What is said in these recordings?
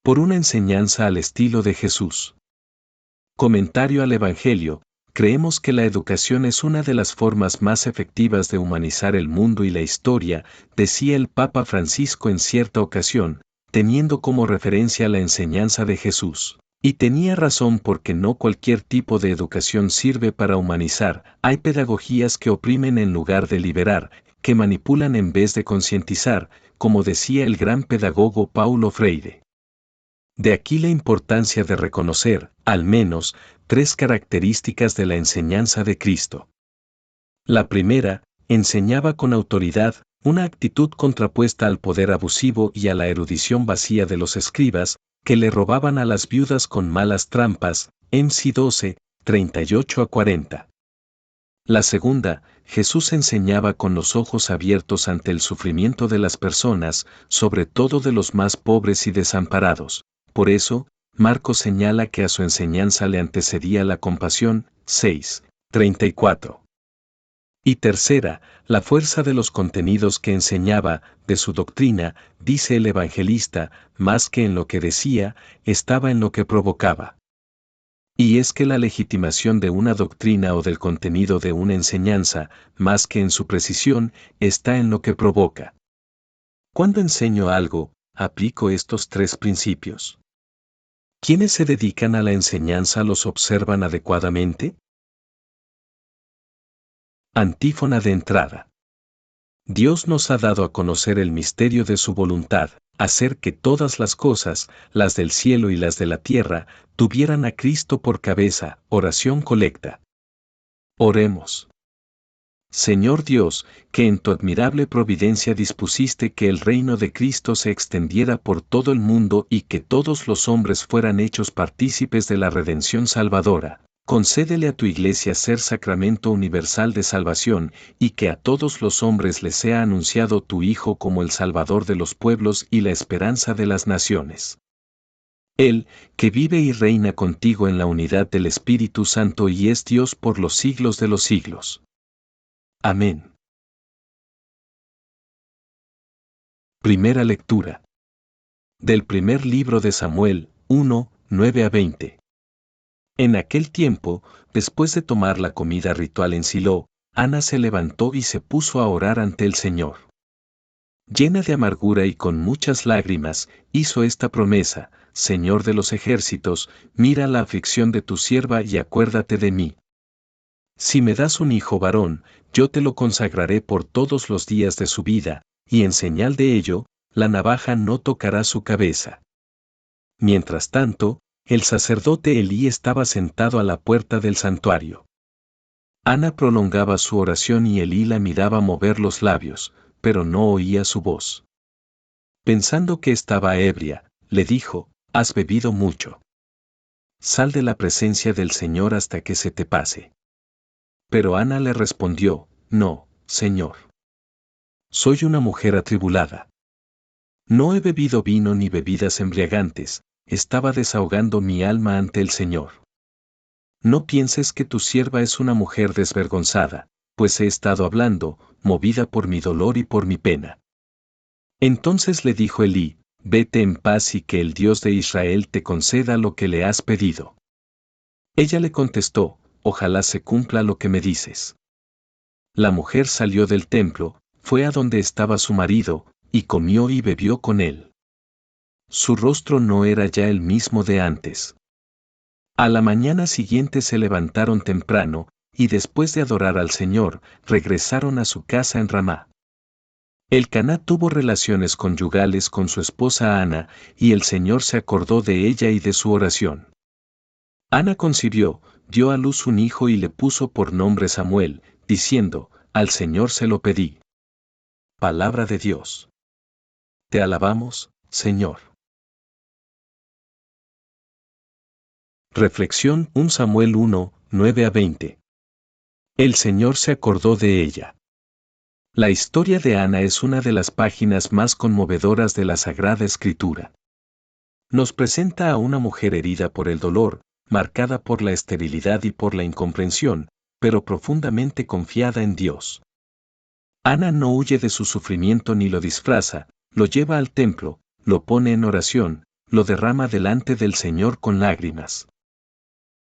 por una enseñanza al estilo de Jesús. Comentario al Evangelio. Creemos que la educación es una de las formas más efectivas de humanizar el mundo y la historia, decía el Papa Francisco en cierta ocasión, teniendo como referencia la enseñanza de Jesús. Y tenía razón porque no cualquier tipo de educación sirve para humanizar. Hay pedagogías que oprimen en lugar de liberar, que manipulan en vez de concientizar, como decía el gran pedagogo Paulo Freire. De aquí la importancia de reconocer, al menos, 3 características de la enseñanza de Cristo. La primera, enseñaba con autoridad, una actitud contrapuesta al poder abusivo y a la erudición vacía de los escribas, que le robaban a las viudas con malas trampas, MC 12, 38-40. La segunda, Jesús enseñaba con los ojos abiertos ante el sufrimiento de las personas, sobre todo de los más pobres y desamparados. Por eso, Marcos señala que a su enseñanza le antecedía la compasión, 6, 34. Y tercera, la fuerza de los contenidos que enseñaba, de su doctrina, dice el evangelista, más que en lo que decía, estaba en lo que provocaba. Y es que la legitimación de una doctrina o del contenido de una enseñanza, más que en su precisión, está en lo que provoca. Cuando enseño algo, aplico estos 3 principios. ¿Quiénes se dedican a la enseñanza los observan adecuadamente? Antífona de entrada. Dios nos ha dado a conocer el misterio de su voluntad, hacer que todas las cosas, las del cielo y las de la tierra, tuvieran a Cristo por cabeza. Oración colecta. Oremos. Señor Dios, que en tu admirable providencia dispusiste que el reino de Cristo se extendiera por todo el mundo y que todos los hombres fueran hechos partícipes de la redención salvadora, concédele a tu Iglesia ser sacramento universal de salvación y que a todos los hombres les sea anunciado tu Hijo como el Salvador de los pueblos y la esperanza de las naciones. Él, que vive y reina contigo en la unidad del Espíritu Santo y es Dios por los siglos de los siglos. Amén. Primera lectura. Del primer libro de Samuel, 1, 9-20. En aquel tiempo, después de tomar la comida ritual en Silo, Ana se levantó y se puso a orar ante el Señor. Llena de amargura y con muchas lágrimas, hizo esta promesa: Señor de los ejércitos, mira la aflicción de tu sierva y acuérdate de mí. Si me das un hijo varón, yo te lo consagraré por todos los días de su vida, y en señal de ello, la navaja no tocará su cabeza. Mientras tanto, el sacerdote Elí estaba sentado a la puerta del santuario. Ana prolongaba su oración y Elí la miraba mover los labios, pero no oía su voz. Pensando que estaba ebria, le dijo: «Has bebido mucho. Sal de la presencia del Señor hasta que se te pase». Pero Ana le respondió: «No, Señor. Soy una mujer atribulada. No he bebido vino ni bebidas embriagantes, estaba desahogando mi alma ante el Señor. No pienses que tu sierva es una mujer desvergonzada, pues he estado hablando, movida por mi dolor y por mi pena». Entonces le dijo Elí: «Vete en paz y que el Dios de Israel te conceda lo que le has pedido». Ella le contestó: «Ojalá se cumpla lo que me dices». La mujer salió del templo, fue a donde estaba su marido, y comió y bebió con él. Su rostro no era ya el mismo de antes. A la mañana siguiente se levantaron temprano, y después de adorar al Señor, regresaron a su casa en Ramá. Elcaná tuvo relaciones conyugales con su esposa Ana, y el Señor se acordó de ella y de su oración. Ana concibió, dio a luz un hijo y le puso por nombre Samuel, diciendo: «Al Señor se lo pedí». Palabra de Dios. Te alabamos, Señor. Reflexión 1 Samuel 1, 9-20. El Señor se acordó de ella. La historia de Ana es una de las páginas más conmovedoras de la Sagrada Escritura. Nos presenta a una mujer herida por el dolor, marcada por la esterilidad y por la incomprensión, pero profundamente confiada en Dios. Ana no huye de su sufrimiento ni lo disfraza, lo lleva al templo, lo pone en oración, lo derrama delante del Señor con lágrimas.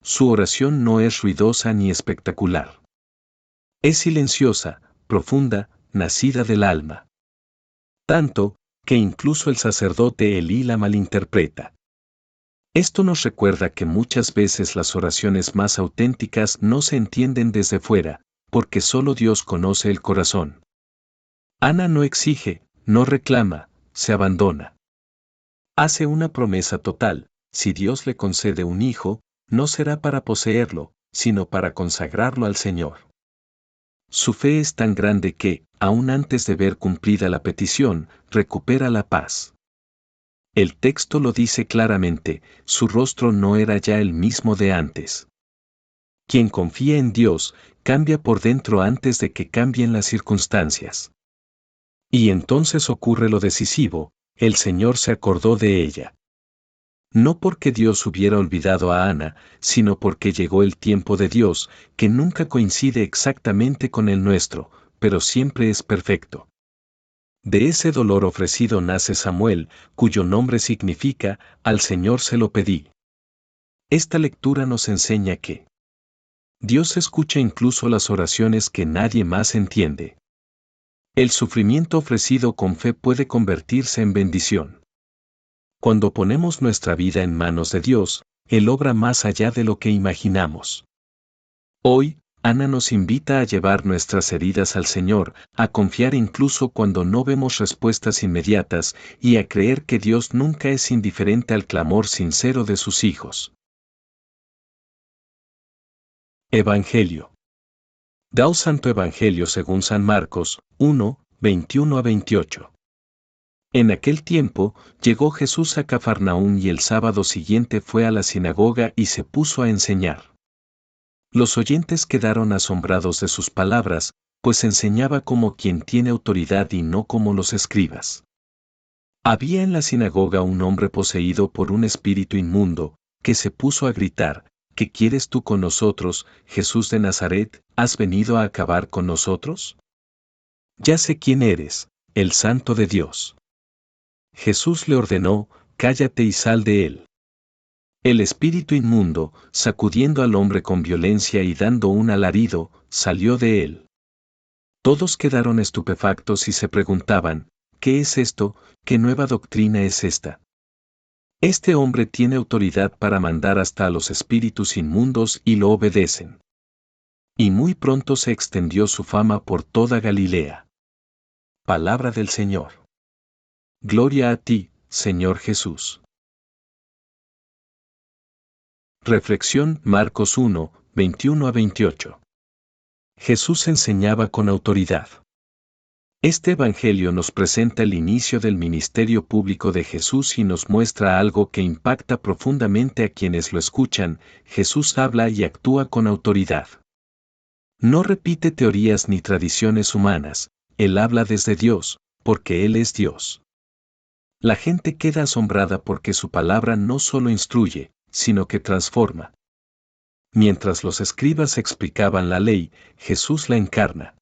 Su oración no es ruidosa ni espectacular. Es silenciosa, profunda, nacida del alma. Tanto, que incluso el sacerdote Elí la malinterpreta. Esto nos recuerda que muchas veces las oraciones más auténticas no se entienden desde fuera, porque solo Dios conoce el corazón. Ana no exige, no reclama, se abandona. Hace una promesa total: si Dios le concede un hijo, no será para poseerlo, sino para consagrarlo al Señor. Su fe es tan grande que, aún antes de ver cumplida la petición, recupera la paz. El texto lo dice claramente: su rostro no era ya el mismo de antes. Quien confía en Dios, cambia por dentro antes de que cambien las circunstancias. Y entonces ocurre lo decisivo: el Señor se acordó de ella. No porque Dios hubiera olvidado a Ana, sino porque llegó el tiempo de Dios, que nunca coincide exactamente con el nuestro, pero siempre es perfecto. De ese dolor ofrecido nace Samuel, cuyo nombre significa: al Señor se lo pedí. Esta lectura nos enseña que Dios escucha incluso las oraciones que nadie más entiende. El sufrimiento ofrecido con fe puede convertirse en bendición. Cuando ponemos nuestra vida en manos de Dios, Él obra más allá de lo que imaginamos. Hoy, Ana nos invita a llevar nuestras heridas al Señor, a confiar incluso cuando no vemos respuestas inmediatas, y a creer que Dios nunca es indiferente al clamor sincero de sus hijos. Evangelio. Del Santo Evangelio según San Marcos, 1, 21-28. En aquel tiempo, llegó Jesús a Cafarnaúm y el sábado siguiente fue a la sinagoga y se puso a enseñar. Los oyentes quedaron asombrados de sus palabras, pues enseñaba como quien tiene autoridad y no como los escribas. Había en la sinagoga un hombre poseído por un espíritu inmundo, que se puso a gritar: ¿qué quieres tú con nosotros, Jesús de Nazaret? ¿Has venido a acabar con nosotros? Ya sé quién eres, el Santo de Dios. Jesús le ordenó: cállate y sal de él. El espíritu inmundo, sacudiendo al hombre con violencia y dando un alarido, salió de él. Todos quedaron estupefactos y se preguntaban: ¿qué es esto? ¿Qué nueva doctrina es esta? Este hombre tiene autoridad para mandar hasta a los espíritus inmundos y lo obedecen. Y muy pronto se extendió su fama por toda Galilea. Palabra del Señor. Gloria a ti, Señor Jesús. Reflexión: Marcos 1, 21-28. Jesús enseñaba con autoridad. Este Evangelio nos presenta el inicio del ministerio público de Jesús y nos muestra algo que impacta profundamente a quienes lo escuchan: Jesús habla y actúa con autoridad. No repite teorías ni tradiciones humanas, Él habla desde Dios, porque Él es Dios. La gente queda asombrada porque su palabra no solo instruye, sino que transforma. Mientras los escribas explicaban la ley, Jesús la encarna.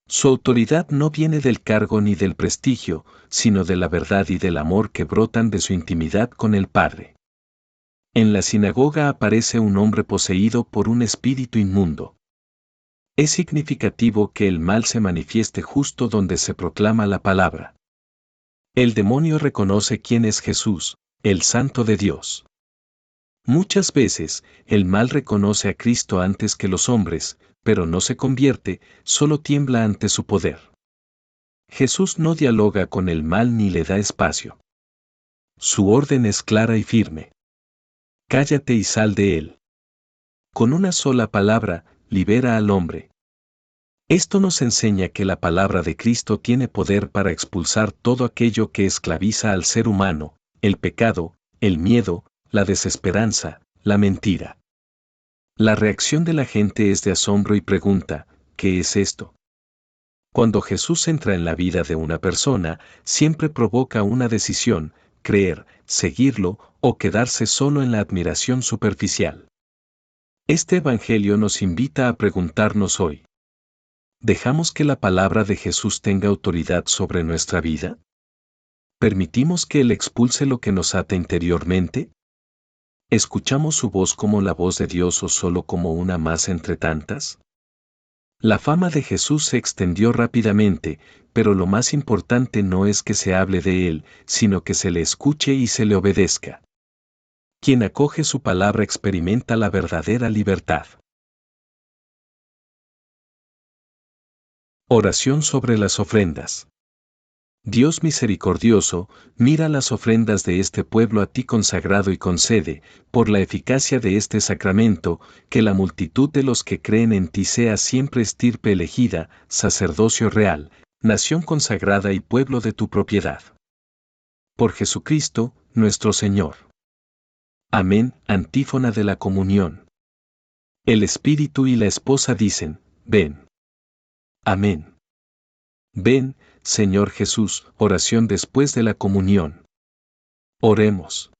Su autoridad no viene del cargo ni del prestigio, sino de la verdad y del amor que brotan de su intimidad con el Padre. En la sinagoga aparece un hombre poseído por un espíritu inmundo. Es significativo que el mal se manifieste justo donde se proclama la palabra. El demonio reconoce quién es Jesús, el Santo de Dios. Muchas veces, el mal reconoce a Cristo antes que los hombres, pero no se convierte, solo tiembla ante su poder. Jesús no dialoga con el mal ni le da espacio. Su orden es clara y firme. Cállate y sal de él. Con una sola palabra, libera al hombre. Esto nos enseña que la palabra de Cristo tiene poder para expulsar todo aquello que esclaviza al ser humano: el pecado, el miedo, la desesperanza, la mentira. La reacción de la gente es de asombro y pregunta: ¿qué es esto? Cuando Jesús entra en la vida de una persona, siempre provoca una decisión: creer, seguirlo, o quedarse solo en la admiración superficial. Este Evangelio nos invita a preguntarnos hoy: ¿dejamos que la palabra de Jesús tenga autoridad sobre nuestra vida? ¿Permitimos que Él expulse lo que nos ata interiormente? ¿Escuchamos su voz como la voz de Dios o solo como una más entre tantas? La fama de Jesús se extendió rápidamente, pero lo más importante no es que se hable de Él, sino que se le escuche y se le obedezca. Quien acoge su palabra experimenta la verdadera libertad. Oración sobre las ofrendas. Dios misericordioso, mira las ofrendas de este pueblo a ti consagrado y concede, por la eficacia de este sacramento, que la multitud de los que creen en ti sea siempre estirpe elegida, sacerdocio real, nación consagrada y pueblo de tu propiedad. Por Jesucristo, nuestro Señor. Amén. Antífona de la comunión. El Espíritu y la esposa dicen, ven. Amén. Ven, Señor Jesús. Oración después de la comunión. Oremos.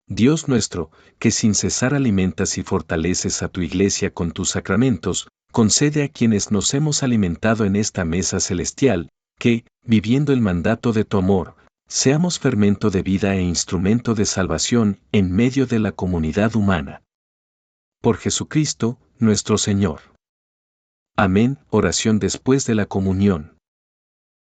Dios nuestro, que sin cesar alimentas y fortaleces a tu iglesia con tus sacramentos, concede a quienes nos hemos alimentado en esta mesa celestial, que, viviendo el mandato de tu amor, seamos fermento de vida e instrumento de salvación en medio de la comunidad humana. Por Jesucristo, nuestro Señor. Amén. Oración después de la comunión.